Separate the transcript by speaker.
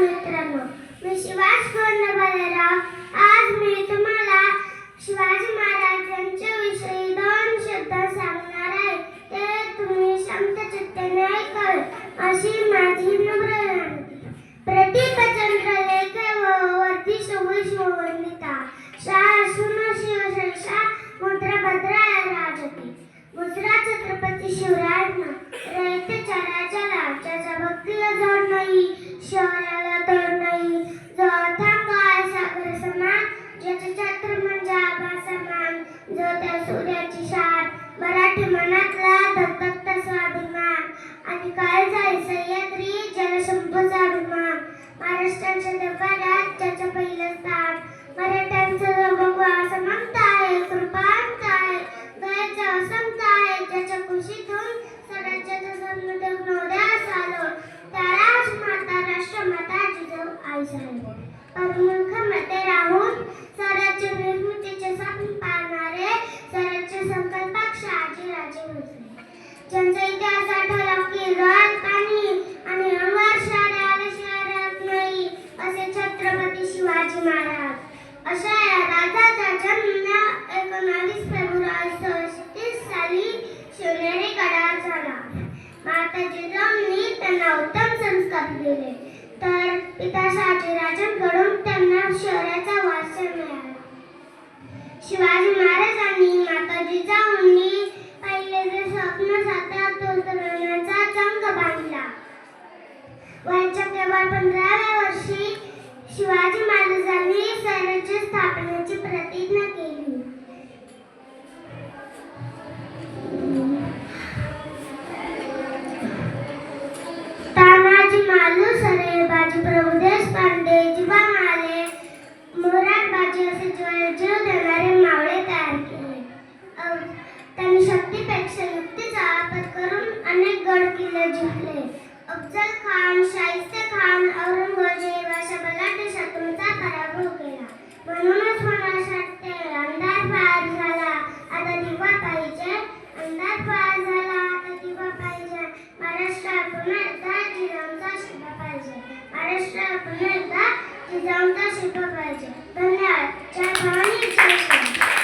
Speaker 1: मित्रांनो, मी शिवाजी भालेराव. आज मी तुम्हाला शिवाजी महाराजांच्या विषयी 2 शब्द सांगणार आहे. ते तुम्ही शांतचित्ताने ऐकावे अशी माझी नम्र विनंती. प्रतिपचंद्र लेखे वर्ती शिववंदिता शासून शिवशैषा मुद्रा भद्रा राजती. मुद्रा छत्रपती शिवरायांना रयतेच्या राजाला ज्याच्या भक्तीला जोड नाही, शौर्याला तोड नाही, जो अथांग आहे सागर समान, ज्याचे छत्र म्हणजे आभा समान, जो त्या सूर्याची शान, मराठी मनातला धगधगता स्वाभिमान आणि काळजाई सह्याद्री ज्याला शंभूचा अभिमान. महाराष्ट्राच्या दरबारात ज्याचं पहिलं स्थान, मराठ्यांचं भगवा समता आहे, कृपांत आहे, दयाचा असंत आहे, ज्याच्या खुशीतून स्वराज्याचा जन्मदेव नवऱ्यास आलो, त्या राजमाता राष्ट्रमाता जिजाऊ आई साहेब. परमुखामध्ये राहून स्वराज्य निर्मितीचे स्वप्न पाहणारे स्वराज्य संकल्पक शहाजीराजे भोसले, ज्यांचा इतिहास आठवला की डोळ्यात पाणी आणि अंगावर शहारे आल्याशिवाय राहत नाही असे छत्रपती शिवाजी महाराज. अशा या राजाचा जन्म 19 फेब्रुवारी 1630 साली शिवनेरी गडावर झाला. माता जिजाऊंनी त्यांना उत्तम संस्कार दिले, तर पिता शहाजीराजांकडून त्यांना शौर्याचा वारसा मिळाला. शिवाजी महाराजांनी माता जिजाऊंनी पहिले जे स्वप्न साकार करण्याचा चंग बांधला. वयाच्या केवळ 15व्या वर्षी शिवाजी महाराजांनी स्वराज्य स्थापनेची प्रतिज्ञा केली. तानाजी मालुसरे, बाजीप्रभू देशपांडे, जिवा माले, मोरारबाजी असे जीव देणारे मावळे तयार केले. त्यांनी शक्तीपेक्षा युक्तीचा वापर करून अनेक गड किल्ले जिंकले. अफजल खान, शाहिस्ते खान, औरंगजेब अशा बलाढ्य शत्रूंचा पराभव केला. म्हणूनच मनास वाटते अंधार पार झाला आता दिवा पाहिजे, अंधार पार झाला आता दिवा पाहिजे. महाराष्ट्रात पुन्हा एकदा जिजाऊंचा शिपा पाहिजे, महाराष्ट्रात पुन्हा एकदा जिजाऊंचा शिपा पाहिजे. धन्यवाद. जय भवानी, जय शिवराय.